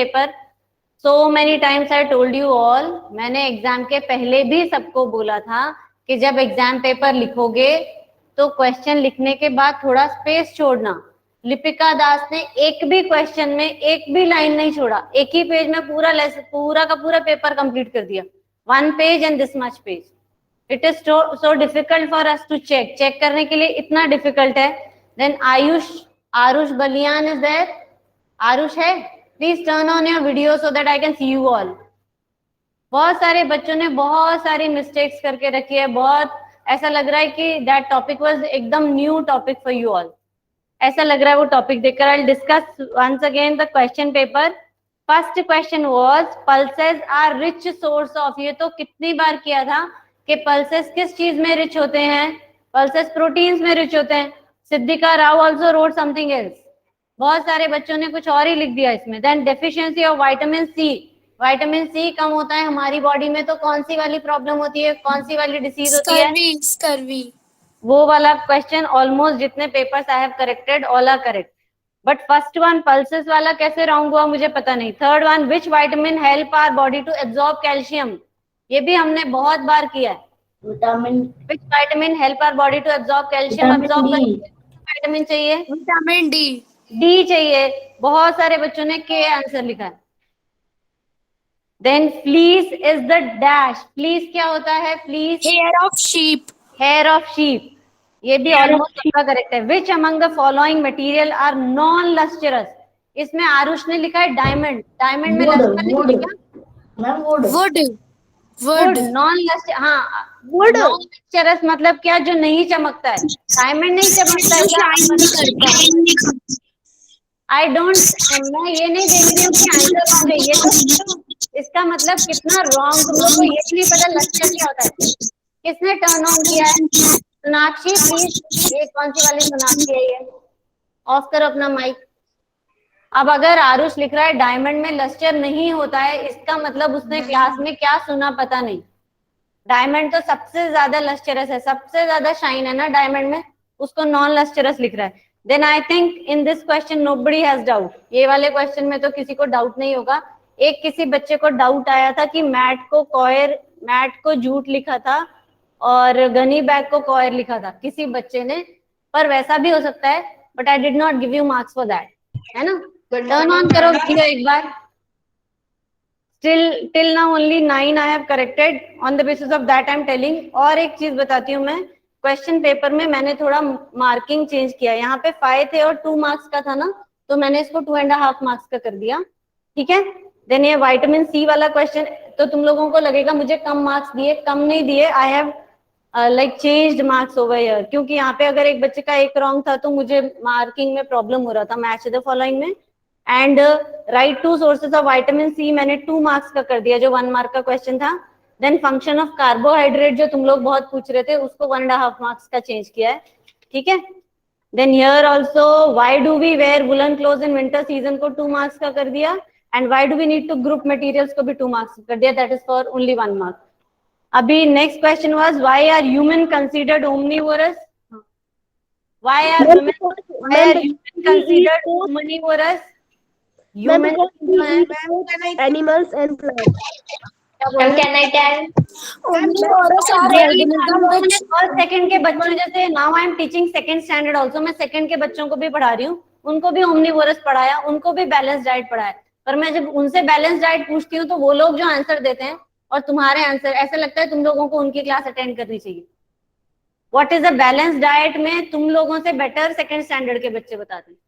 Paper so many times I told you all, मैंने exam के पहले भी सबको बोला था कि जब एग्जाम पेपर लिखोगे तो क्वेश्चन लिखने के बाद थोड़ा स्पेस छोड़ना। लिपिका दास ने एक भी क्वेश्चन में एक भी लाइन नहीं छोड़ा, एक ही पेज में पूरा का पूरा पेपर कंप्लीट कर दिया, 1 page and this much page. It is so difficult for us to check करने के लिए इतना डिफिकल्ट है। Then Aarush Baliyan is there? Aarush है? Please turn on your video so that I can see you all. बहुत सारे बच्चों ने बहुत सारी मिस्टेक्स करके रखी है, बहुत ऐसा लग रहा है कि दैट टॉपिक वाज एकदम new topic for you all, ऐसा लग रहा है वो टॉपिक देखकर। I will discuss once again the question paper. First question was pulses are rich source of, ये तो कितनी बार किया था कि पल्सेस किस चीज में रिच होते हैं? पल्सेस प्रोटीन्स में रिच होते हैं। Siddhika Rao also road something else, बहुत सारे बच्चों ने कुछ और ही लिख दिया इसमें। Then deficiency of vitamin C, vitamin C कम होता है हमारी बॉडी में तो कौन सी वाली प्रॉब्लम होती है, कौन सी वाली डिसीज होती है? स्कर्वी। वो वाला क्वेश्चन ऑलमोस्ट जितने papers I have corrected all are correct, but first one pulses वाला कैसे रॉन्ग हुआ मुझे पता नहीं। Third one which vitamin help our body to absorb calcium, ये भी हमने बहुत बार किया है। Vitamin which vitamin help our body to absorb calcium, absorb vitamin चाहिए, विटामिन डी। डी चाहिए। बहुत सारे बच्चों ने के आंसर लिखा है। Then fleece is the dash, fleece क्या होता है? Fleece hair of sheep. Hair of sheep, ये भी ऑलमोस्ट सबका करेक्ट है। Which among the following material are non lustrous, इसमें आरुष ने लिखा है डायमंड, डायमंड में लस्टर नहीं है क्या? Ma'am wood wood non lustre, हाँ वुड नॉन लस्टरस मतलब क्या? जो नहीं चमकता है। डायमंड नहीं चमकता है। आई डोंट, मैं ये नहीं देख रही हूँ कि आंसर रॉन्ग है, ये तो इसका मतलब कितना रॉन्ग, तुम लोग को ये नहीं पता लस्टर क्या होता है। किसने टर्न ऑन किया है? सोनाक्षी प्लीज, ये कौन सी वाली सोनाक्षी है? ये ऑफ करो अपना माइक। अब अगर आरुष लिख रहा है डायमंड में लस्टर नहीं होता है, इसका मतलब उसने क्लास में क्या सुना पता नहीं। डायमंड तो सबसे ज्यादा लस्टरस है, सबसे ज्यादा शाइन है ना डायमंड में, उसको नॉन लस्टरस लिख रहा है। Then I think in this question nobody has doubt, ये वाले क्वेश्चन में तो किसी को डाउट नहीं होगा। एक किसी बच्चे को डाउट आया था कि मैट को जूट लिखा था और गनी बैग को कॉयर लिखा था किसी बच्चे ने, पर वैसा भी हो सकता है, but I did not give you marks for that, है ना? टर्न ऑन करो वीडियो एक बार। till now only 9 I have corrected, on the basis of that I am telling। और एक चीज बताती हूँ मैं, क्वेश्चन पेपर में मैंने थोड़ा मार्किंग चेंज किया, यहाँ पे 5 थे और 2 मार्क्स का था ना, तो मैंने इसको 2.5 मार्क्स का कर दिया, ठीक है। देन ये विटामिन सी वाला क्वेश्चन, तो तुम लोगों को लगेगा मुझे कम मार्क्स दिए, कम नहीं दिए, I have like changed marks over here, क्योंकि यहाँ पे अगर एक बच्चे का एक रॉन्ग था तो मुझे मार्किंग में प्रॉब्लम हो रहा था, मैच द फॉलोइंग में। And write 2 sources of vitamin C मैंने 2 मार्क्स का कर दिया, जो 1 मार्क का क्वेश्चन था। देन फंक्शन ऑफ कार्बोहाइड्रेट जो तुम लोग बहुत पूछ रहे थे, उसको 1.5 मार्क्स का चेंज किया है, ठीक है। Then here also why do we wear woollen cloth in winter season को 2 मार्क्स का कर दिया, and why do we need to group materials को भी 2 मार्क्स कर दिया, that is for only 1 mark. अभी next question was why are human considered omnivorous, why are women considered omnivorous? Human animals and plants. can I tell? First second के बच्चों जैसे, now I am teaching second standard also, मैं second के बच्चों को भी पढ़ा रही हूँ, उनको भी ओमनिवोरस पढ़ाया, उनको भी बैलेंस डाइट पढ़ाया, पर मैं जब उनसे बैलेंस डाइट पूछती हूँ तो वो लोग जो आंसर देते हैं और तुम्हारे आंसर, ऐसा लगता है तुम लोगों को उनकी क्लास अटेंड करनी चाहिए। What is a balance diet में तुम लोगों से बेटर सेकंड स्टैंडर्ड के बच्चे बताते हैं।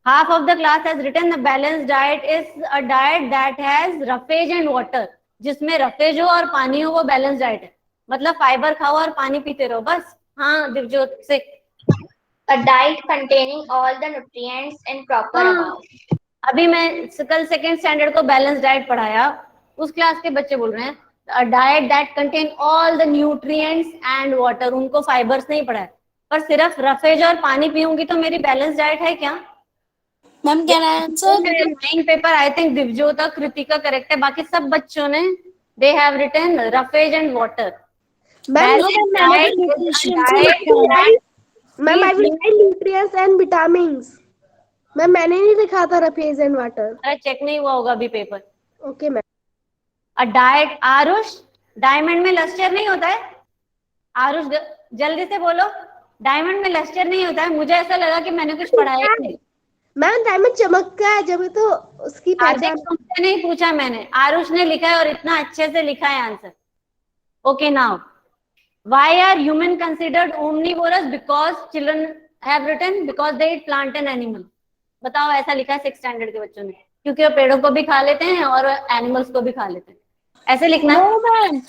Half of the class has written the balanced diet is a diet that has roughage and water, जिसमें रफेज हो और पानी हो, वो बैलेंस डाइट है। मतलब फाइबर खाओ और पानी पीते रहो बस। हाँ दिवजोत से, A diet containing all the nutrients in proper amount। अभी मैं कल सेकंड स्टैंडर्ड को बैलेंस डाइट पढ़ाया, उस क्लास के बच्चे बोल रहे हैं a diet that contain all the nutrients and water, उनको फाइबर्स नहीं पढ़ा है, पर सिर्फ रफेज और पानी पीऊंगी तो मेरी बैलेंस डाइट है क्या? Ma'am can I answer? Main paper I think Divjot और कृतिका करेक्ट है, बाकी सब बच्चों ने they have written roughage and water. Ma'am, I will write nutrients and vitamins. Ma'am मैंने नहीं लिखा था रफेज एंड वाटर. अरे चेक नहीं हुआ होगा अभी paper. Okay ma'am. A diet Arush, diamond में लस्टर नहीं होता है. आरुष जल्दी से बोलो, डायमंड में लस्टर नहीं होता है. मुझे ऐसा लगा कि मैंने कुछ पढ़ाया ही नहीं. मैम डायमंड चमकता है जब तो उसकी हार्दिक पहचान. तुमसे नहीं पूछा मैंने, आरुष ने लिखा है और इतना अच्छे से लिखा है answer. Okay now, why are human considered omnivorous? Because children have written because they eat plant and animal. बताओ, ऐसा लिखा है 6th स्टैंडर्ड के बच्चों ने, क्योंकि वो पेड़ों को भी खा लेते हैं और एनिमल्स को भी खा लेते हैं. ऐसे लिखना है. No, man.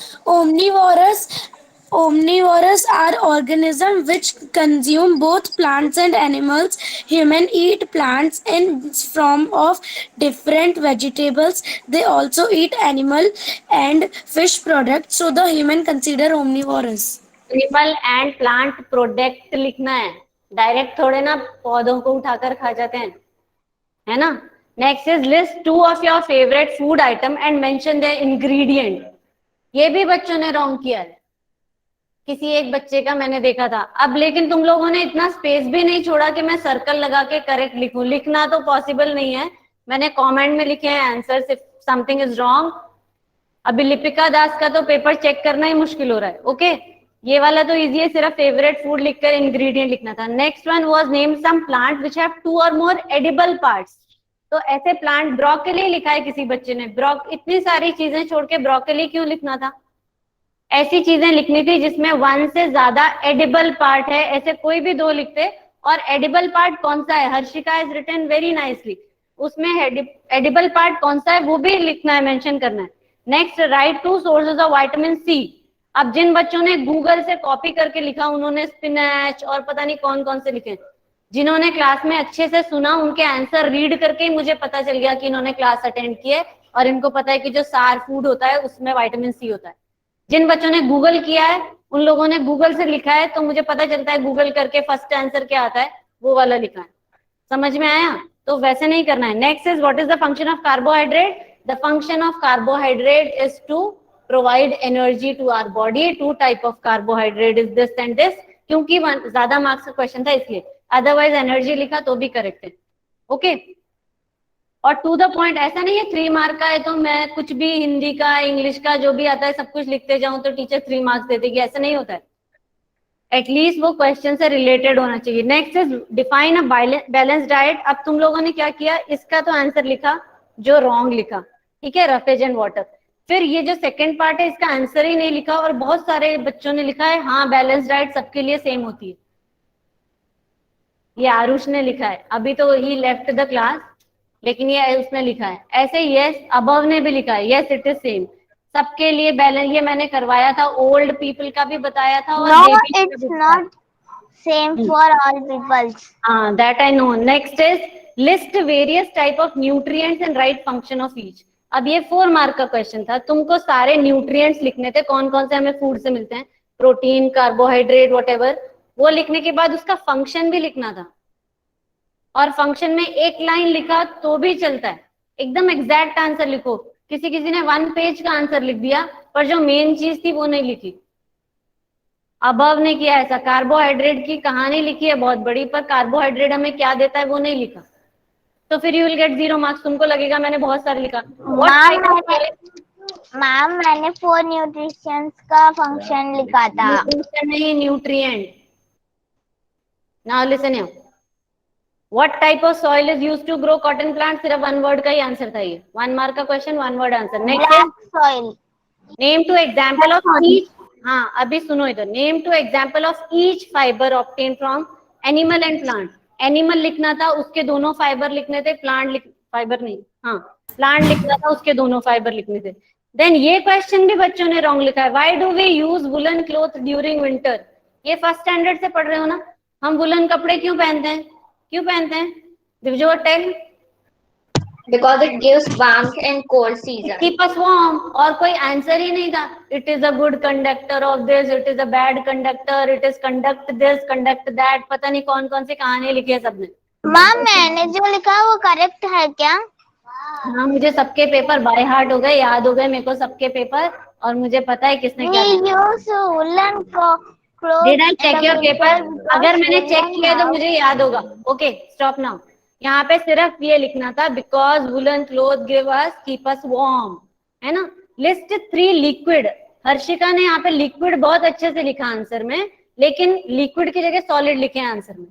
Omnivorous are organisms which consume both plants and animals. Human eat plants in form of different vegetables. They also eat animal and fish products. So the human consider omnivorous. Animal and plant product लिखना है. Direct थोड़े ना पौधों को उठाकर खा जाते हैं, है ना. Next is list 2 of your favourite food item and mention their ingredient. ये भी बच्चों ने रॉन्ग किया है. किसी एक बच्चे का मैंने देखा था. अब लेकिन तुम लोगों ने इतना स्पेस भी नहीं छोड़ा कि मैं सर्कल लगा के करेक्ट लिखूं. लिखना तो पॉसिबल नहीं है. मैंने कमेंट में लिखे हैं answer, if something is wrong. अभी लिपिका दास का तो पेपर चेक करना ही मुश्किल हो रहा है. ओके, ये वाला तो इजी है, सिर्फ फेवरेट फूड लिखकर इंग्रेडिएंट लिखना था. Next one was name some plant which have 2 और मोर एडिबल पार्ट्स. तो ऐसे प्लांट, ब्रोकली लिखा है किसी बच्चे ने. इतनी सारी चीजें छोड़ के ब्रोकली क्यों लिखना था? ऐसी चीजें लिखनी थी जिसमें 1 से ज्यादा एडिबल पार्ट है. ऐसे कोई भी 2 लिखते. और एडिबल पार्ट कौन सा है? Harshika is written very nicely. उसमें एडिबल पार्ट कौन सा है वो भी लिखना है, मेंशन करना है. Next, write 2 sources of vitamin C. अब जिन बच्चों ने गूगल से कॉपी करके लिखा, उन्होंने स्पिनच और पता नहीं कौन कौन से लिखे. जिन्होंने क्लास में अच्छे से सुना, उनके आंसर रीड करके ही मुझे पता चल गया कि इन्होंने क्लास अटेंड की है और इनको पता है कि जो सार फूड होता है उसमें विटामिन सी होता है. जिन बच्चों ने गूगल किया है, उन लोगों ने गूगल से लिखा है, तो मुझे पता चलता है गूगल करके फर्स्ट आंसर क्या आता है वो वाला लिखा है. समझ में आया? तो वैसे नहीं करना है. Next is what is the function of carbohydrate? The function of carbohydrate is to provide energy to our body. 2 type of carbohydrate is this and this. क्योंकि ज्यादा मार्क्स का क्वेश्चन था इसलिए, अदरवाइज एनर्जी लिखा तो भी करेक्ट है. Okay, और टू द पॉइंट. ऐसा नहीं है 3 मार्क का है तो मैं कुछ भी हिंदी का, इंग्लिश का, जो भी आता है सब कुछ लिखते जाऊं तो टीचर 3 मार्क्स दे देगी. ऐसा नहीं होता है. एटलीस्ट वो क्वेश्चन से रिलेटेड होना चाहिए. Next is define a balance diet. अब तुम लोगों ने क्या किया, इसका तो आंसर लिखा जो रॉन्ग लिखा, ठीक है, रफेज एंड वाटर. फिर ये जो सेकंड पार्ट है इसका आंसर ही नहीं लिखा, और बहुत सारे बच्चों ने लिखा है हाँ बैलेंस डाइट सबके लिए सेम होती है. ये आरुष ने लिखा है, अभी तो ही लेफ्ट द क्लास, लेकिन ये उसने लिखा है ऐसे. यस, अबव ने भी लिखा है यस इट इज सेम सबके लिए बैलेंस. ये मैंने करवाया था, ओल्ड पीपल का भी बताया था और No, babies का it's भी बताया था. not same for all peoples. हाँ, that I know. Next is list various type of nutrients and write function of each. अब ये 4 मार्क का क्वेश्चन था. तुमको सारे न्यूट्रिएंट्स लिखने थे, कौन कौन से हमें फूड से मिलते हैं, प्रोटीन, कार्बोहाइड्रेट, व्हाटएवर. वो लिखने के बाद उसका फंक्शन भी लिखना था, और फंक्शन में एक लाइन लिखा तो भी चलता है. एकदम एग्जैक्ट आंसर लिखो. किसी किसी ने 1 पेज का आंसर लिख दिया, पर जो मेन चीज थी वो नहीं लिखी. अबव ने किया ऐसा. कार्बोहाइड्रेट की कहानी लिखी है बहुत बड़ी, पर कार्बोहाइड्रेट हमें क्या देता है वो नहीं लिखा. तो फिर यू विल गेट 0 मार्क्स. तुमको लगेगा मैंने बहुत सारे लिखा. मैम मैंने 4 न्यूट्रिशंस का फंक्शन लिखा था. नहीं, nutrient. Now listen here. What type of soil is used to grow cotton plant? सिर्फ 1 वर्ड का ही आंसर था ये. 1 मार्क का question, 1 word answer. Next black soil. Name two example of each. हाँ, अभी सुनो इधर. Name two example of each fibre obtain from animal and plant. Animal लिखना था, उसके दोनों फाइबर लिखने थे. फाइबर नहीं, हाँ, प्लांट लिखना था, उसके दोनों फाइबर लिखने थे. देन ये क्वेश्चन भी बच्चों ने रॉन्ग लिखा है. Why do we use woollen cloth during winter? ये फर्स्ट स्टैंडर्ड से पढ़ रहे हो ना. हम वुलन कपड़े क्यों पहनते हैं? क्यों पहनते हैं? Divjot tell. Because it gives warmth in cold season. Keep us warm. और कोई आंसर ही नहीं था. It is a good conductor of this, it is a bad conductor, it is conduct this, conduct that. पता नहीं कौन कौन सी कहानी लिखी है सबने. मैम मैंने जो लिखा वो करेक्ट है क्या? हाँ, मुझे सबके पेपर बाय हार्ट हो गए, याद हो गए मेरे को सबके पेपर, और मुझे पता है किसने क्या लिखा. Did I check your paper? अगर मैंने चेक किया तो मुझे याद होगा. Okay, stop now. यहाँ पे सिर्फ ये लिखना था because woollen cloth give us keep us warm, है ना। लिस्ट 3 लिक्विड, हर्षिका ने यहाँ पे लिक्विड बहुत अच्छे से लिखा आंसर में, लेकिन लिक्विड की जगह सॉलिड लिखे हैं आंसर में।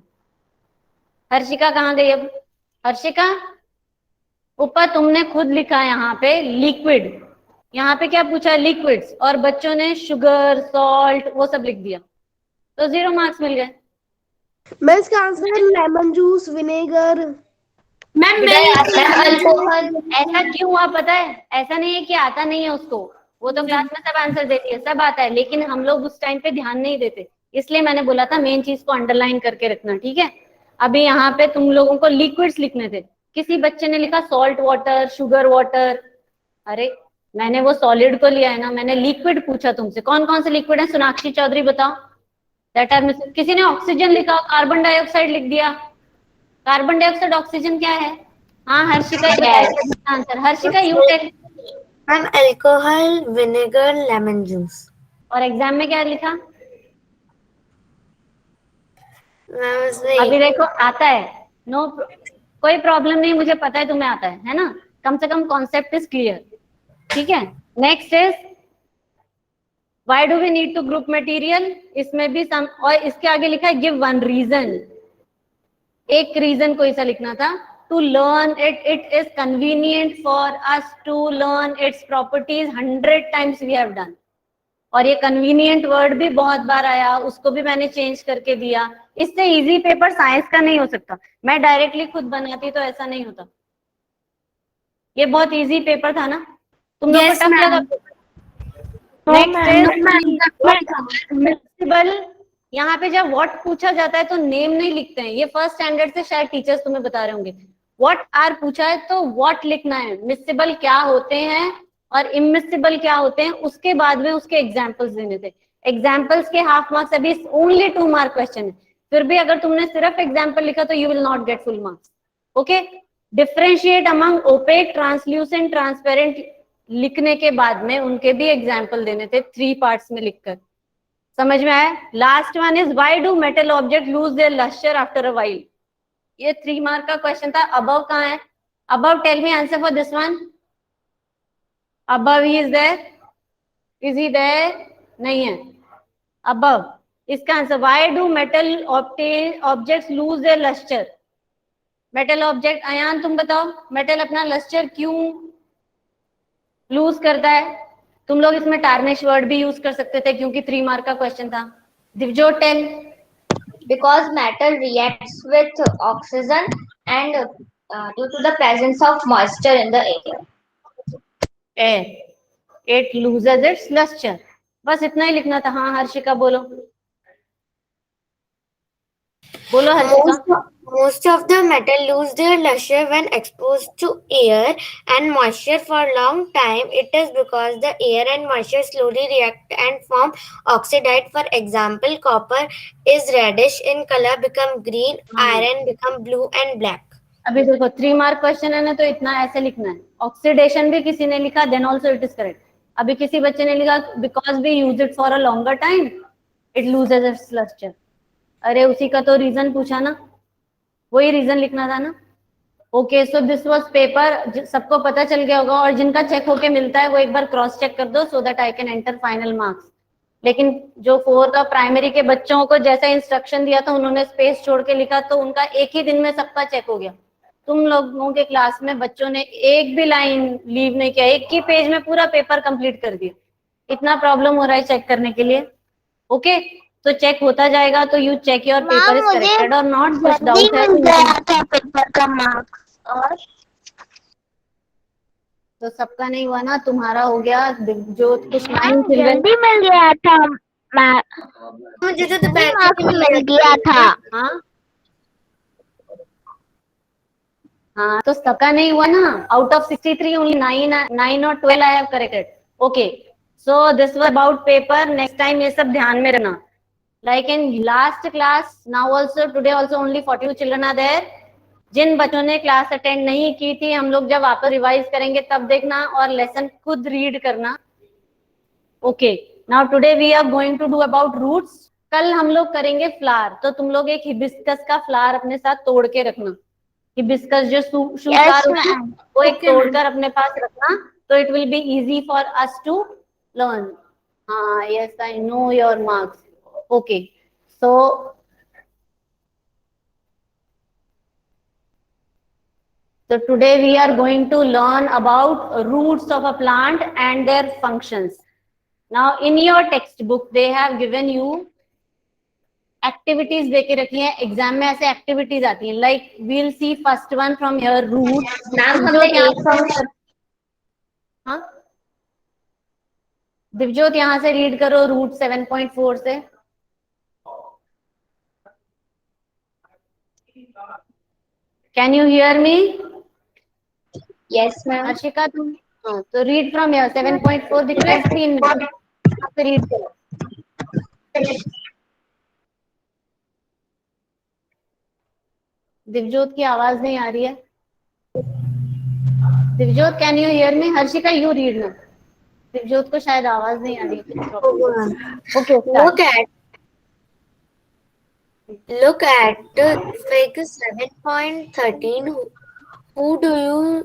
हर्षिका कहाँ गई अब? हर्षिका ऊपर तुमने खुद लिखा यहाँ पे लिक्विड, यहाँ पे क्या पूछा है? लिक्विड्स, और बच्चों ने शुगर सॉल्ट वो सब लिख दिया, तो 0 मार्क्स मिल गए। मैं इसका आंसर है lemon juice, vinegar. Ma'am alcohol. ऐसा क्यों हुआ पता है? ऐसा नहीं है कि आता नहीं है उसको, वो तो क्लास में सब आंसर देती है, सब आता है, लेकिन हम लोग उस टाइम पे ध्यान नहीं देते, इसलिए मैंने बोला था मेन चीज को अंडरलाइन करके रखना, ठीक है। अभी यहाँ पे तुम लोगों को लिक्विड्स लिखने थे, किसी बच्चे ने लिखा सॉल्ट वाटर, शुगर वाटर। अरे मैंने वो सॉलिड को लिया है ना, मैंने लिक्विड पूछा तुमसे, कौन कौन से लिक्विड है? सोनाक्षी चौधरी बताओ। That are missing. किसी ने ऑक्सीजन लिखा, कार्बन डाइऑक्साइड लिख दिया। कार्बन डाइऑक्साइड ऑक्सीजन क्या है? हाँ Harshika answer. Harshika you tell. Ma'am alcohol, vinegar, lemon juice. और एग्जाम में क्या लिखा? मैम उसमें अभी देखो आता है, नो कोई प्रॉब्लम नहीं, मुझे पता है तुम्हें आता है ना, कम से कम कॉन्सेप्ट इज क्लियर, ठीक है। Next is why do we need to group material, इसमें भी सम, और इसके आगे लिखा है गिव वन रीजन, एक रीजन कोई सा लिखना था। To learn it, it is convenient for us to learn its properties 100 times we have done, और ये कन्वीनियंट वर्ड भी बहुत बार आया, उसको भी मैंने चेंज करके दिया। इससे इजी पेपर साइंस का नहीं हो सकता, मैं डायरेक्टली खुद बनाती तो ऐसा नहीं होता। ये बहुत इजी पेपर था ना, तुम लोग को Yes, टफ ma'am. लगा? नेक्स्ट मिक्सिबल, यहाँ पे जब व्हाट पूछा जाता है तो नेम नहीं लिखते हैं, ये फर्स्ट स्टैंडर्ड से शायद टीचर्स तुम्हें बता रहे होंगे। व्हाट आर पूछा है तो व्हाट लिखना है, मिक्सिबल क्या होते हैं और इमिसिबल क्या होते हैं, उसके बाद में उसके एग्जाम्पल्स देने थे। एग्जाम्पल्स के हाफ मार्क्स, अभी ओनली 2 मार्क क्वेश्चन है, फिर भी अगर तुमने सिर्फ एग्जाम्पल लिखा तो you will not get full marks. Okay, differentiate among opaque, translucent, transparent लिखने के बाद में उनके भी एग्जाम्पल देने थे 3 पार्ट्स में लिखकर। समझ में आया? Last one is why do metal object lose their lustre after a while, ये 3 मार्क का क्वेश्चन था। अबव कहाँ है? Abhav tell me answer for this one. Abhav he is there, is he there? नहीं है अबव। इसका answer why do metal objects lose their lustre, metal object, Ayan तुम बताओ, मेटल अपना लस्टर क्यों लूज करता है? तुम लोग इसमें टार्निश वर्ड भी यूज कर सकते थे क्योंकि 3 मार्क का क्वेश्चन था। Divjot tell. Because metal reacts with oxygen and due to the presence of moisture in the air. A, it loses its luster, बस इतना ही लिखना था। हाँ हर्षिका बोलो, बोलो Harshika. Most of the metal lose their luster when exposed to air and moisture for a long time. It is because the air and moisture slowly react and form oxidite. For example, copper is reddish in color, become green, iron become blue and black. अभी देखो 3 mark question है ना, तो इतना ऐसे लिखना है। Oxidation भी किसी ने लिखा, then also it is correct. अभी किसी बच्चे ने लिखा because we use it for a longer time it loses its lustre. अरे उसी का तो रीजन पूछा ना, वही रीजन लिखना था ना। Okay, so this was paper, सबको पता चल गया होगा, और जिनका चेक होके मिलता है वो एक बार क्रॉस चेक कर दो सो that I can enter final marks. लेकिन जो 4th और प्राइमरी के बच्चों को जैसा इंस्ट्रक्शन दिया था उन्होंने स्पेस छोड़ के लिखा, तो उनका एक ही दिन में सबका चेक हो गया। तुम लोगों के क्लास में बच्चों ने एक भी लाइन लीव नहीं किया, एक ही पेज में पूरा पेपर कंप्लीट कर दिया। इतना प्रॉब्लम हो रहा है चेक करने के लिए। ओके, तो चेक होता जाएगा, तो you check your paper is corrected और नॉट। कुछ डाउट है तो पेपर का मार्क्स और तो सबका नहीं हुआ ना, तुम्हारा हो गया। जो कुछ 9 चिल्ड्रन मिल गया था। मुझे तो मार्क्स मिल गया था। हाँ हाँ, तो सबका नहीं हुआ ना। आउट ऑफ 63 ओनली 9 और 12 I have corrected. Okay, so this was about paper. Next time ये सब ध्यान में रखना। Like in last class, now also today also only 42 children are there. जिन बच्चों ने क्लास अटेंड नहीं की थी, हम लोग जब वापस रिवाइज करेंगे तब देखना और लेसन खुद रीड करना। Okay, now today we are going to do about roots. कल हम लोग करेंगे फ्लावर, तो तुम लोग एक हिबिस्कस का फ्लावर अपने साथ तोड़ के रखना, हिबिस्कस जो शूकार Yes, होते हैं ma'am. वो एक Okay, तोड़कर अपने पास रखना, तो it will be easy for us to learn. हाँ, yes, I know your marks. Okay, so today we are going to learn about roots of a plant and their functions. Now in your textbook they have given you activities देके रखी है. Exam में ऐसे activities आती हैं, like we'll see first one from your root. Ma'am हमने एक function हाँ, दिवजोत यहाँ से रीड करो रूट 7.4 से. Can you hear me? Yes, ma'am. Harshika तुम, हाँ, तो रीड फ्रॉम योर 7.4 दिख रहा है स्क्रीन में, यहाँ से रीड करो. दिवजोत की आवाज नहीं आ रही है. Divjot can you hear me? Harshika you read ना. दिवजोत को शायद आवाज नहीं आ रही है. Okay, Look at figure 7.13. Who do you?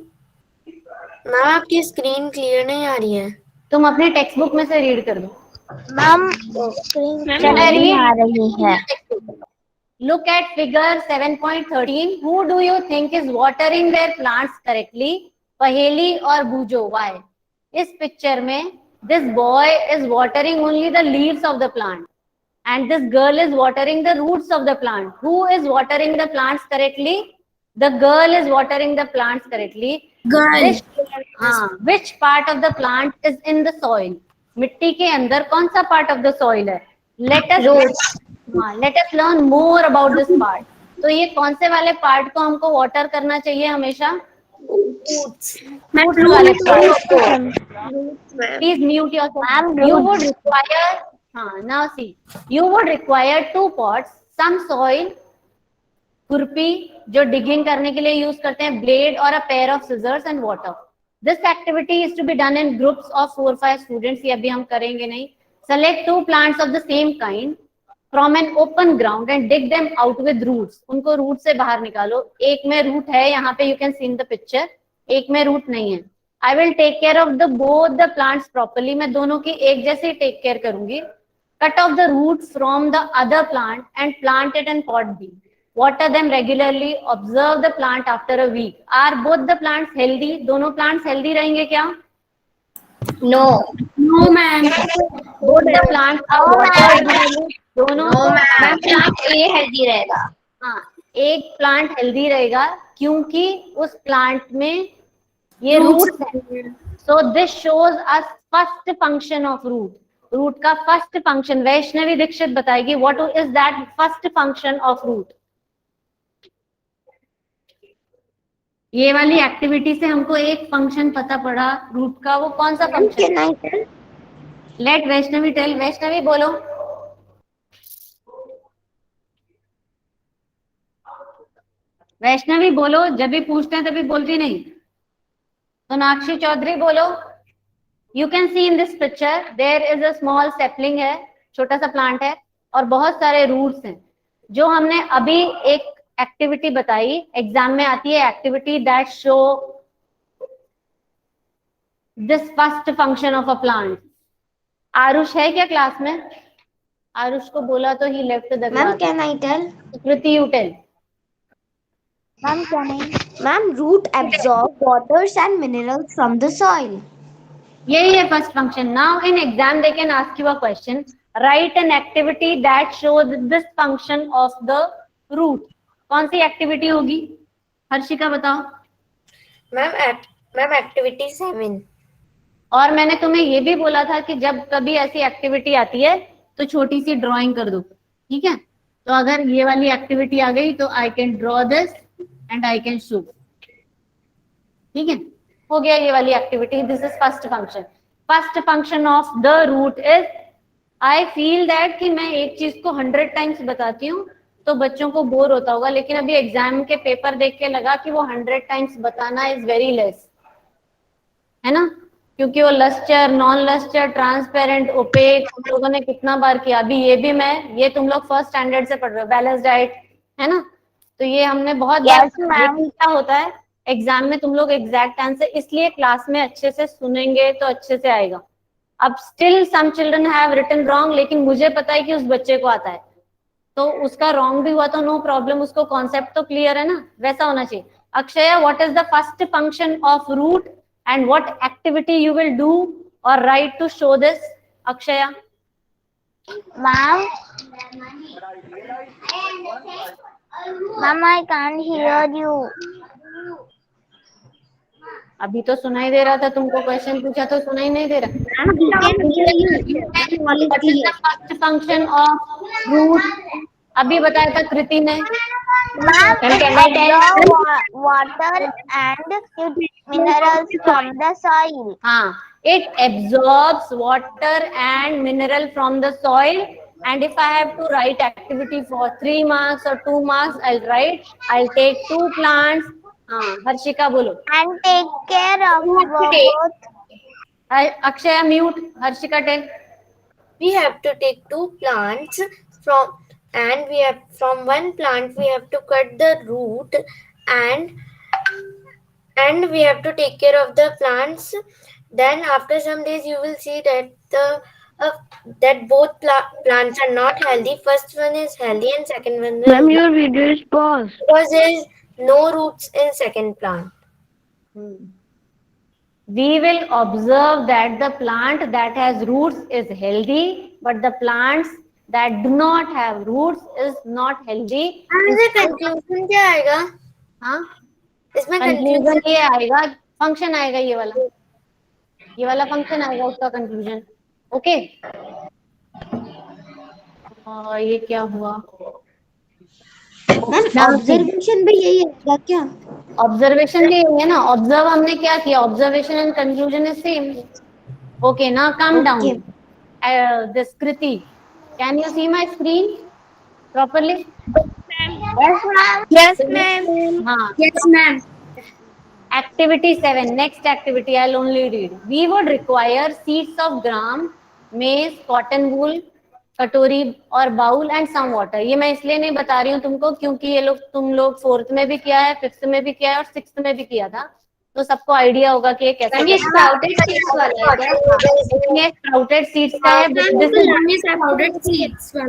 Ma'am आपकी स्क्रीन क्लियर नहीं आ रही है. तुम अपने टेक्स्ट बुक में से रीड कर दो. मैम स्क्रीन नहीं आ रही है. Look at figure 7.13. Who do you think is watering their plants correctly? पहेली और बूझो. Why? इस पिक्चर में this boy is watering only the leaves of the plant and this girl is watering the roots of the plant. Who is watering the plants correctly? The girl is watering the plants correctly. girl. Which part of the plant is in the soil? मिट्टी के अंदर कौन सा part of the soil है? Let us learn more about this part. तो ये कौन से वाले पार्ट को हमको वाटर करना चाहिए हमेशा? Roots वाले part. Please mute yourself. You would require, now see, you would require 2 pots, some soil, खुरपी जो डिगिंग करने के लिए यूज करते हैं, ब्लेड और a pair of scissors and water. This activity is to be done in groups of 4-5 students. ये अभी हम करेंगे नहीं. Select 2 plants of the same kind from an open ground and dig them out with roots. उनको root से बाहर निकालो. एक में रूट है, यहाँ पे you can see in the picture. एक में रूट नहीं है. I will take care of both the plants properly. मैं दोनों की एक जैसे टेक केयर करूंगी. Cut off the roots from the other plant and plant it in pot B. Water them regularly. Observe the plant after a week. Are both the plants healthy? दोनों plants healthy रहेंगे क्या? No. No, ma'am. Both the plants are watered. दोनों ma'am plant a healthy रहेगा. हाँ, एक plant healthy रहेगा क्योंकि उस प्लांट में ये रूट्स हैं. So this shows us first function of root. Root का फर्स्ट फंक्शन वैष्णवी दीक्षित बताएगी. What is that first function of root? ये वाली एक्टिविटी से हमको एक फंक्शन पता पड़ा रूट का. वो कौन सा function? Let Vaishnavi tell. Vaishnavi बोलो. वैष्णवी बोलो. जब भी पूछते हैं तभी बोलती नहीं. सोनाक्षी चौधरी बोलो. You can see in this picture there is a small sapling है, छोटा सा प्लांट है और बहुत सारे रूट्स हैं. जो हमने अभी एक एक्टिविटी बताई, एग्जाम में आती है activity that show this first function of a plant. Arush है क्या क्लास में? आरुष को बोला तो ही left the class. Can I tell? Kriti you tell. Ma'am, root absorb waters and minerals from the soil. यही है first function. Now in exam they can ask you a question. Right an activity that show this function of the root. कौन सी activity होगी? हर्षिका बताओ. Ma'am activity 7. और मैंने तुम्हें ये भी बोला था कि जब कभी ऐसी एक्टिविटी आती है तो छोटी सी ड्राइंग कर दो. ठीक है, तो अगर ये वाली एक्टिविटी आ गई तो I can draw this and I can show. ठीक है, हो गया ये वाली activity. This is first function. First function of the root is, I feel that कि मैं एक चीज को 100 टाइम्स बताती हूँ तो बच्चों को बोर होता होगा, लेकिन अभी एग्जाम के पेपर देख के लगा कि वो 100 टाइम्स बताना इज वेरी लेस, है ना? क्योंकि वो lustre, non lustre, transparent, opaque हम लोगों ने कितना बार किया. अभी ये भी ये तुम लोग फर्स्ट स्टैंडर्ड से पढ़ रहे हो. बैलेंस डाइट, है ना? तो ये हमने बहुत Yes, बार, ma'am. लेकिन क्या होता है एग्जाम में तुम लोग एग्जैक्ट आंसर इसलिए क्लास में अच्छे से सुनेंगे तो अच्छे से आएगा. अब still some children have written wrong, लेकिन मुझे पता है कि उस बच्चे को आता है, तो उसका रॉन्ग भी हुआ तो नो प्रॉब्लम, उसको कॉन्सेप्ट तो क्लियर है ना, वैसा होना चाहिए. Akshay, what is the first function of root and what activity you will do और write to show this? Akshaya. Ma'am, ma'am, I can't hear you. अभी तो सुनाई दे रहा था, तुमको क्वेश्चन पूछा तो सुनाई नहीं दे रहा. What is the first function of root? अभी बताया था कृति ने. Ma'am, it absorbs water and minerals from the soil. हाँ, it absorbs water and mineral from the soil. And if I have to write activity for 3 marks or 2 marks, I'll take 2 plants. हाँ, हर्षिका बोलो. And take care of both. Akshay mute. Harshika tell. We have to take 2 plants from one plant we have to cut the root and we have to take care of the plants. Then after some days you will see that both plants are not healthy. First one is healthy and second one is Ma'am, your video is paused. because there is no roots in second plant. We will observe that the plant that has roots is healthy, but the plants that do not have roots is not healthy. इसमें conclusion क्या आएगा? हाँ, इसमें conclusion ये आएगा, function आएगा, ये वाला फंक्शन आएगा उसका कंक्लूजन. ओके. ये क्या हुआ? ऑब्जर्वेशन भी यही है क्या? ऑब्जर्वेशन भी यही है ना. ऑब्जर्व हमने क्या किया? Observation and conclusion is same. Okay, now calm down. This Kriti, can you see my screen properly? Yes, ma'am. Yes, ma'am. हाँ. Yes, ma'am. Activity 7. Next activity I'll only read. We would require seeds of gram, maize, cotton wool, कटोरी और bowel and some water. ये मैं इसलिए नहीं बता रही हूँ तुमको क्योंकि ये लोग तुम लोग 4th में भी किया है, 5th में भी किया है और 6th में भी किया था, तो सबको आइडिया होगा कि ये कैसे. ये स्प्राउटेड सीड्स वाला है क्या? ये स्प्राउटेड सीड्स का है.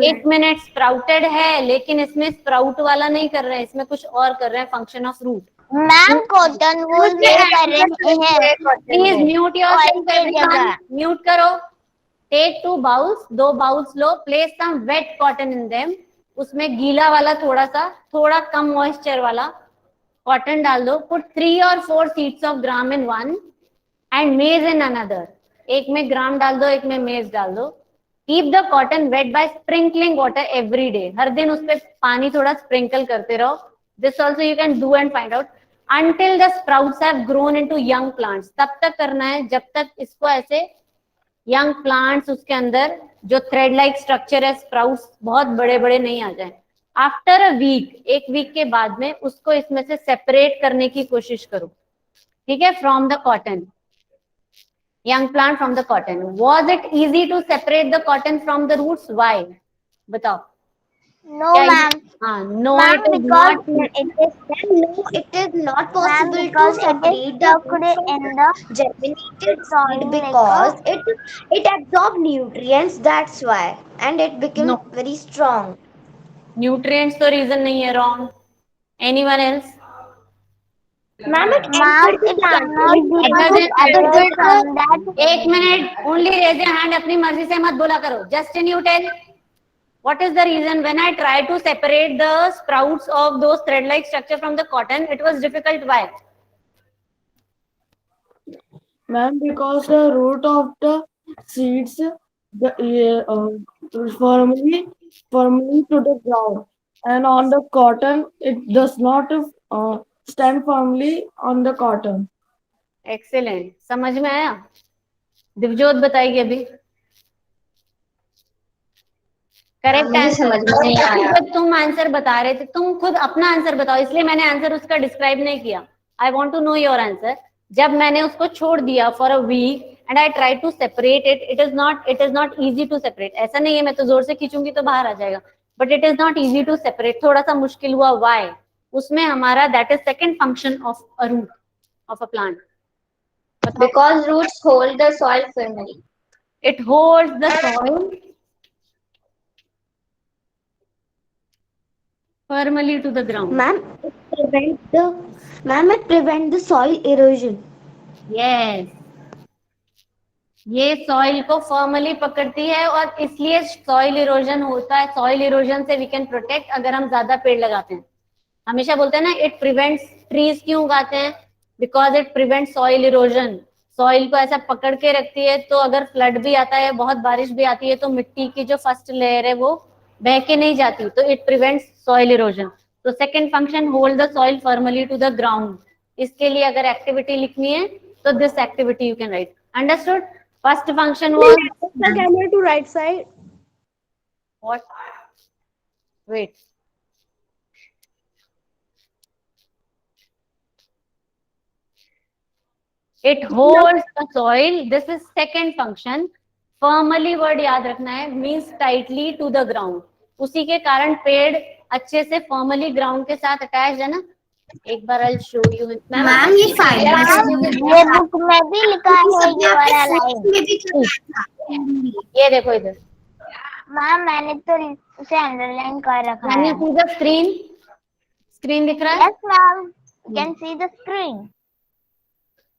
एक मिनट, स्प्राउटेड है लेकिन इसमें स्प्राउट वाला नहीं कर रहे हैं, इसमें कुछ और कर रहे हैं, function of root. Ma'am cotton wool में कर रहे हैं. Please mute yourself. म्यूट करो. टेक 2 बाउल्स, 2 बाउल्स लो. Place some wet cotton in them. उसमें गीला वाला थोड़ा कम मॉइस्चर वाला कॉटन डाल दो. Put 3 or 4 seeds of gram in one and मेज इन अनदर. एक में ग्राम डाल दो, एक में मेज डाल दो. Keep the cotton wet by sprinkling water every day. हर दिन उस पर पानी थोड़ा स्प्रिंकल करते रहो. This also you can do and find out. until the sprouts have grown into young plants. तब तक करना है जब तक इसको ऐसे young plants उसके अंदर जो thread like structure है, sprouts बहुत बड़े बड़े नहीं आ जाए. आफ्टर अ वीक, एक वीक के बाद में उसको इसमें से सेपरेट करने की कोशिश करो. ठीक है, from the cotton, young plant from the cotton. Was it easy to separate the cotton from the roots? Why? बताओ. No, ma'am. No, Ma'am, it is because not. It is not possible to because it separate is the stuck in the germinated soil seed because it absorbs nutrients. That's why, and it became No. very strong. Nutrients तो reason नहीं है. Wrong. Anyone else? Ma'am, it Ma'am, it cannot be separate from that. एक minute, only raise your hand. अपनी मर्जी से मत बोला करो. Justin, you tell. What is the reason when I try to separate the sprouts of those thread-like structure from the cotton, it was difficult? Why? Ma'am, because the root of the seeds firmly to the ground, and on the cotton it does not stand firmly on the cotton. Excellent. समझ में आया? दिवजोत बताएगी अभी. Correct answer. तुम answer बता रहे थे, तुम खुद अपना आंसर बताओ, इसलिए मैंने आंसर उसका डिस्क्राइब नहीं किया. I want to know your answer. जब मैंने उसको छोड़ दिया for a week and I try to separate it, it is not easy to separate. ऐसा नहीं है मैं तो जोर से खींचूंगी तो बाहर आ जाएगा, but it is not easy to separate. थोड़ा सा मुश्किल हुआ. वाई? उसमें हमारा that is second function of a root of a plant. Because roots hold the soil firmly. It holds the soil firmly to the ground. It prevents the soil erosion. Yes. ये soil को formally पकड़ती है और इसलिए soil erosion होता है. Soil erosion से we can protect अगर हम ज्यादा पेड़ लगाते हैं. हमेशा बोलते हैं ना इट प्रिवेंट्स ट्रीज. क्यों उगाते हैं? Because it prevent soil erosion. Soil को ऐसा पकड़ के रखती है, तो अगर फ्लड भी आता है, बहुत बारिश भी आती है, तो मिट्टी की जो फर्स्ट लेयर है वो बह के नहीं जाती. तो इट प्रिवेंट्स सॉइल इरोजन. तो second function hold the soil formally to the ground. इसके लिए अगर एक्टिविटी लिखनी है तो this activity you can write. Understood? First function was The camera to right side. what? Wait. It holds the soil. This is second function. Firmly word याद रखना है, means tightly to the ground. उसी के कारण पेड़ अच्छे से formally ground के साथ अटैच है ना. एक बार I'll show you. मैम ये ये बुक में भी लिखा है ये वाला लाइन. ये देखो इधर. मैम मैंने तो उसे अंडरलाइन कर रखा Can है. you see the screen? Screen दिख रहा है? Yes ma'am, you can see the screen.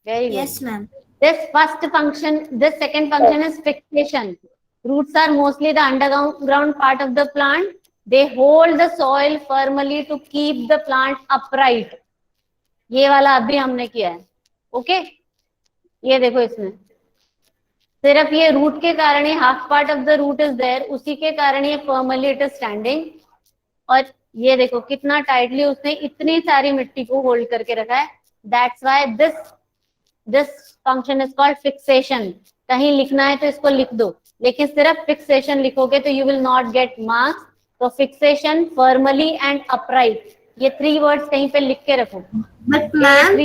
Very good. Yes ma'am. This first function, this second function is fixation. Roots are mostly the underground part of the plant. They hold the soil firmly to keep the plant upright. ये वाला अभी हमने किया है. Okay? ये देखो इसमें सिर्फ ये रूट के कारण ही half part of the root is there, उसी के कारण ये फर्मली इट इज स्टैंडिंग. और ये देखो कितना टाइटली उसने इतनी सारी मिट्टी को होल्ड करके रखा है. That's why this function is called fixation. कहीं लिखना है तो इसको लिख दो, लेकिन सिर्फ फिक्सेशन लिखोगे तो you will not get marks. तो फिक्सेशन, फर्मली एंड अपराइट, ये 3 वर्ड्स कहीं पे लिख के रखो. बट मैम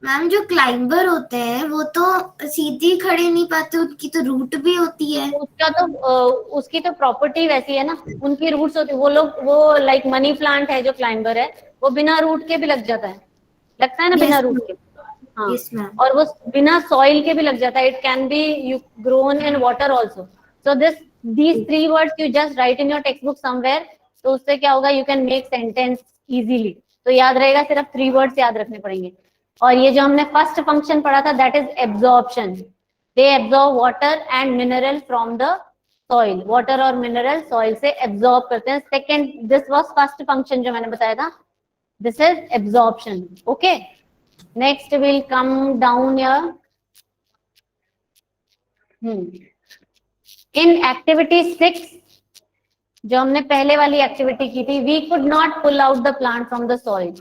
मैम जो क्लाइंबर होते हैं वो तो सीधी खड़े नहीं पाते, उनकी तो रूट भी होती है. उसकी तो प्रॉपर्टी वैसी है ना, उनकी रूट्स होती है. वो लोग वो लाइक मनी प्लांट है जो क्लाइंबर है, वो बिना रूट के भी लग जाता है. लगता है ना बिना रूट के. हाँ. Yes, ma'am. और वो बिना सॉइल के भी लग जाता है. It can be you grown in water also. So these 3 words you just write in your textbook somewhere. तो उससे क्या होगा, you can make sentence easily. तो याद रहेगा, सिर्फ 3 वर्ड्स याद रखने पड़ेंगे. और ये जो हमने फर्स्ट फंक्शन पढ़ा था that is absorption. They absorb water and mineral from the soil. Water और मिनरल सॉइल से एब्जॉर्ब करते हैं. Second, this was first function जो मैंने बताया था. This is absorption. Okay, next will come down here. In activity 6 जो हमने पहले वाली एक्टिविटी की थी, we could not pull out the plant from the soil.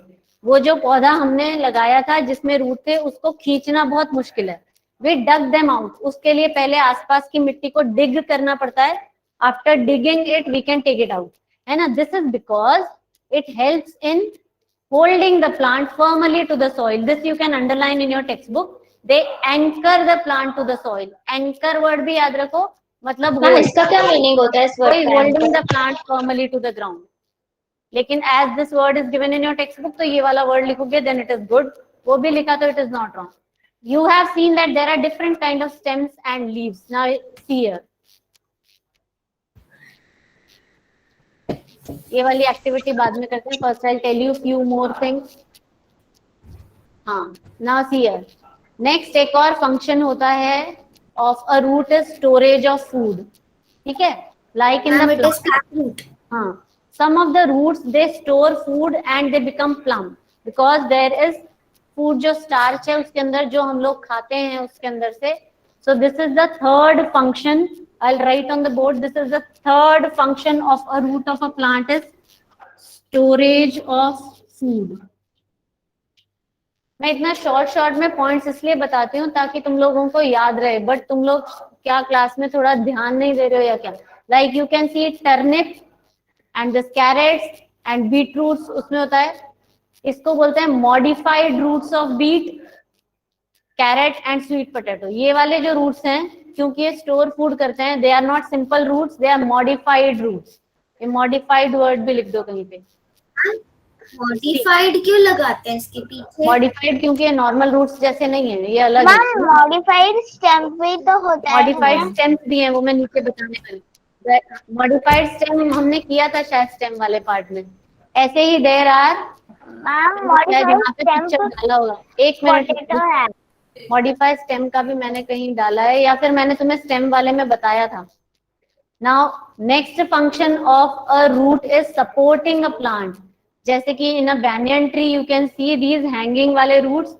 वो जो पौधा हमने लगाया था जिसमें रूट थे, उसको खींचना बहुत मुश्किल है. We dug them out. उसके लिए पहले आसपास की मिट्टी को डिग करना पड़ता है. After digging it we can take it out, है ना. This is because it helps in holding the plant firmly to the soil. This you can underline in your textbook. They anchor the plant to the soil. Anchor word भी याद रखो, मतलब इसका क्या meaning होता है इस वर्ड का? holding the plant firmly to the ground. लेकिन as this word is given in your textbook, तो ये वाला word लिखोगे then it is good. वो भी लिखा तो it is not wrong. You have seen that there are different kind of stems and leaves. Now see here. ये वाली एक्टिविटी बाद में करते हैं. First I tell you few more things. हाँ, नाउ सी हियर. नेक्स्ट एक और function होता है of a root is storage of food. ठीक है, लाइक इन द हाँ, some of the roots they store food and they become plump because there is food जो starch है उसके अंदर जो हम लोग खाते हैं उसके अंदर से. So this is the third function. I'll write on the board. This is the third function of a root of a plant is storage of food. मैं इतना शॉर्ट में पॉइंट्स इसलिए बताती हूँ ताकि तुम लोगों को याद रहे. बट तुम लोग क्या क्लास में थोड़ा ध्यान नहीं दे रहे हो या क्या? Like you can see turnip and this carrots and beet roots उसमें होता है. इसको बोलते हैं modified roots of beet, carrot and sweet potato. ये वाले जो रूट्स हैं, क्योंकि ये स्टोर फूड करते हैं, they are not simple roots, they are modified roots. ये मॉडिफाइड वर्ड भी लिख दो कहीं पे। मॉडिफाइड क्यों लगाते हैं इसके पीछे? मॉडिफाइड क्योंकि ये नॉर्मल रूट्स जैसे नहीं है, ये अलग है। मैम मॉडिफाइड स्टेम भी तो होता है मॉडिफाइड ना। स्टेम भी है, वो मैं नीचे बताने वाली। मॉडिफाइड स्टेम हमने किया था शायद स्टेम वाले पार्ट में। ऐसे ही देयर आर, मैम शायद मॉडिफाइड यहाँ पे स्टेम पिक्चर तो डाला होगा, एक मिनट। पोटैटो है। मॉडिफाइड स्टेम का भी मैंने कहीं डाला है, या फिर मैंने तुम्हें स्टेम वाले में बताया था। Now next function of a root is supporting a plant. जैसे कि in a banyan tree you can see these hanging वाले रूट्स,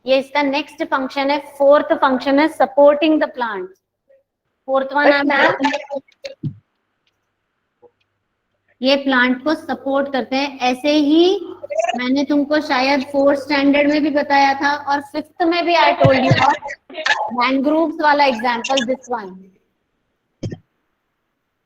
ये इसका नेक्स्ट फंक्शन है। फोर्थ फंक्शन है supporting the plant. Fourth one ये प्लांट को सपोर्ट करते हैं। ऐसे ही मैंने तुमको शायद 4th स्टैंडर्ड में भी बताया था, और 5th में भी आई टोल्ड यू मैंग्रोव्स वाला example, this one.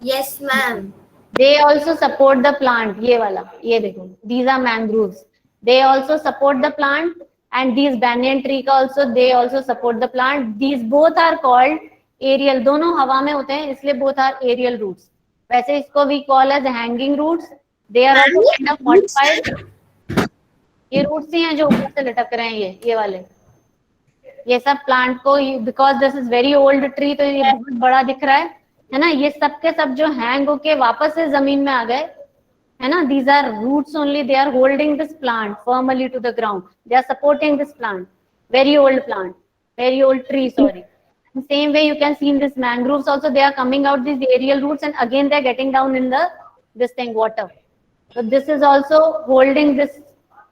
Yes ma'am. They also support the plant, ये वाला, ये देखो, these are mangroves, they also support the plant, and these banyan tree का also they also support the plant. These both are called aerial, दोनों हवा में होते हैं इसलिए both are aerial roots. वैसे इसको we call as hanging roots, they are also kind of modified. ये roots ही हैं जो ऊपर से लटक रहे हैं, ये वाले, ये सब प्लांट को, because this is very old tree, तो ये बहुत बड़ा दिख रहा है ना। ये सब के सब जो हैंग होके वापस से जमीन में आ गए, है ना। These are roots only, they are holding this plant firmly to the ground, they are supporting this plant, very old plant, very old tree, sorry. Same way you can see in this mangroves also, they are coming out these aerial roots, and again they are getting down in the this thing water. So this is also holding this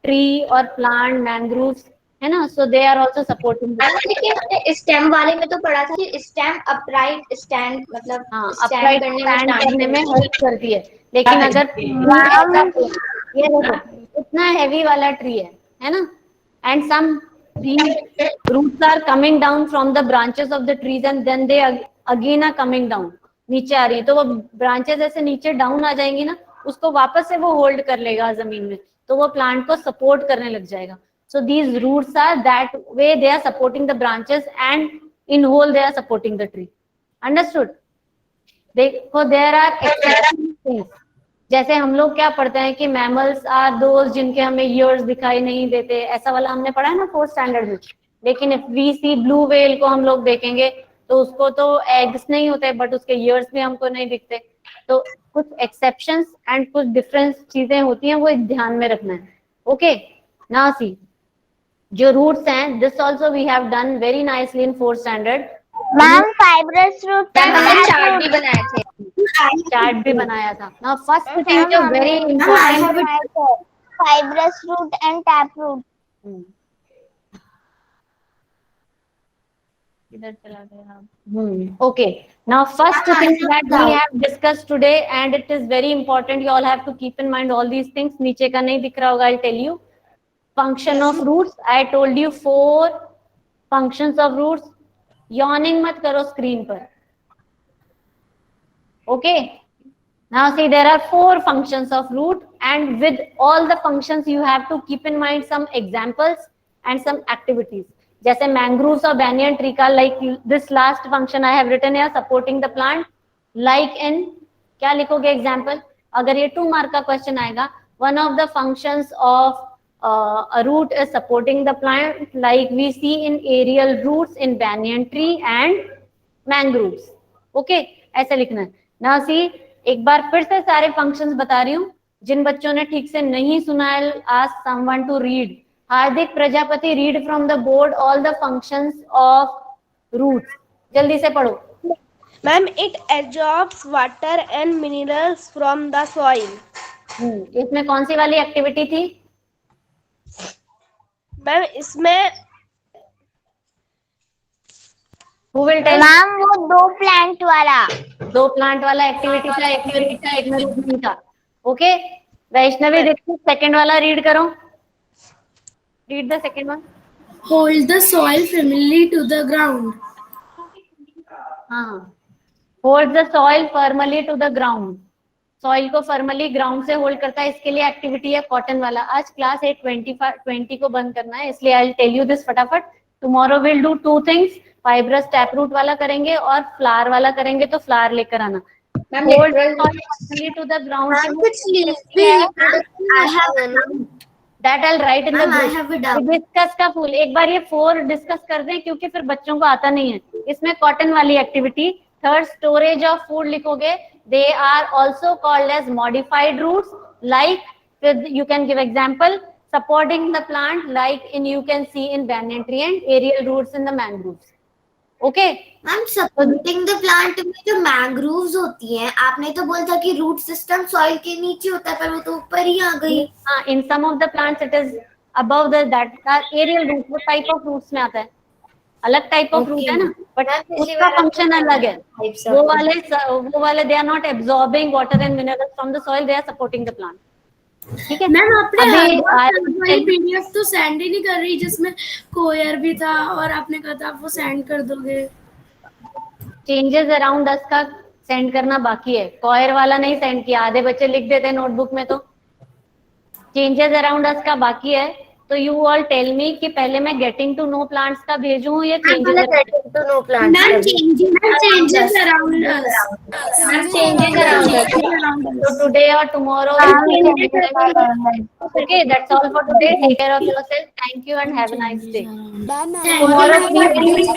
tree or plant, mangroves, है ना। So they are also supporting this. लेकिन stem वाले में तो पढ़ा था कि stem upright stand, मतलब हाँ, स्टैंड अपराइट करने स्टैंड में करने में हेल्प करती है। लेकिन अगर ये देखो इतना हैवी वाला ट्री है ना, and some roots are coming down from the branches of the trees, and then they again are coming down, नीचे आ रही है, तो वो ब्रांचेस ऐसे नीचे डाउन आ जाएंगी ना, उसको वापस से वो होल्ड कर लेगा जमीन में, तो वो प्लांट को सपोर्ट करने लग जाएगा। So these roots are that way, they are supporting the branches, and in whole they are supporting the tree. Understood? देखो there are exceptional things. जैसे हम लोग क्या पढ़ते हैं कि मैमल्स आर दोज जिनके हमें ईयर्स दिखाई नहीं देते, ऐसा वाला हमने पढ़ा है ना 4th स्टैंडर्ड में। लेकिन if we see blue whale को हम लोग देखेंगे तो उसको तो एग्स नहीं होते, बट उसके ईयर्स भी हमको नहीं दिखते। तो कुछ एक्सेप्शंस एंड कुछ डिफरेंस चीजें होती हैं, वो ध्यान में रखना है। ओके, नाउ सी जो रूट्स हैं, this also we have done very nicely in 4th standard. Ma'am fibrous root हमने चार्ट भी बनाए थे। चार्ट भी बनाया था ना। फर्स्ट थिंग जो very important, fibrous root and tap root. इधर चला गया। Okay, now first thing that we have discussed today, and it is very important, you all have to keep in mind all these things. नीचे का नहीं दिख रहा होगा, I'll tell you. Function of roots, I told you 4 functions of roots. Yawning मत करो screen पर। Okay, now see there are 4 functions of root, and with all the functions you have to keep in mind some examples and some activities. जैसे mangroves और banyan tree का, like this last function I have written here, supporting the plant, like in, क्या लिखोगे example? अगर ये 2 mark का question आएगा, one of the functions of a root is supporting the plant, like we see in aerial roots in banyan tree and mangroves. Okay, ऐसा लिखना है। Now see, एक बार फिर से सारे फंक्शंस बता रही हूँ, जिन बच्चों ने ठीक से नहीं सुना है, ask someone to read. Hardik Prajapati, read from the board all the functions of roots. जल्दी से पढ़ो। Ma'am it absorbs water and minerals from the soil. इसमें कौन सी वाली एक्टिविटी थी मैम इसमें Who will tell? मैम वो 2 प्लांट वाला, 2 प्लांट वाला एक्टिविटी था, एक में रूट नहीं था। ओके, वैष्णवी दीक्षित सेकंड वाला रीड करो। Read the second one. Hold the soil firmly to the ground. हाँ, hold the soil firmly to the ground. Soil को फर्मली ग्राउंड से होल्ड करता है, इसके लिए एक्टिविटी है कॉटन वाला। आज क्लास 8:20 को बंद करना है, इसलिए I will tell you this फटाफट। Tomorrow will do 2 things, fibrous tap root वाला करेंगे और फ्लावर वाला करेंगे, तो फ्लावर लेकर आना। Ma'am, Hold literal. soil to the ground. Ma'am, which leaves the reproduction I have happen? That I'll write in the Ma'am, I group. have a doubt. Hibiscus का फूल, एक बार ये 4 डिस्कस कर दें क्योंकि फिर बच्चों को आता नहीं है. इसमें कॉटन वाली activity. Third, storage of food लिखोगे. They are also called as modified roots. Like you can give example, supporting the plant, like you can see in banyan tree, and aerial roots in the mangroves. Okay. Ma'am, supporting the plant में जो mangroves होती हैं, आपने तो बोला था कि root system soil के नीचे होता है, पर वो तो ऊपर ही आ गई. In some of the plants it is above that aerial roots. वो type of roots में आता है. अलग टाइप ऑफ रूट है ना, बट उसका फंक्शन अलग है. वो वाले they are not absorbing water and minerals from the soil, they are supporting the plant. ठीक है मैम आपने अभी पीडीएफ तो सेंड ही नहीं कर रही जिसमें कोयर भी था और आपने कहा था आप वो सेंड कर दोगे. चेंजेस अराउंड अस का सेंड करना बाकी है. कॉयर वाला नहीं सेंड किया, आधे बच्चे लिख देते हैं नोटबुक में. तो चेंजेस अराउंड अस का बाकी है. तो यू ऑल टेल मी कि पहले मैं गेटिंग टू नो प्लांट्स का भेजूं या changes getting to know plants. Ma'am changes around us. Ma'am, changes around us. So today or tomorrow. Okay, that's all for today. Take care of yourself. Thank you and have a nice day. Tomorrow please.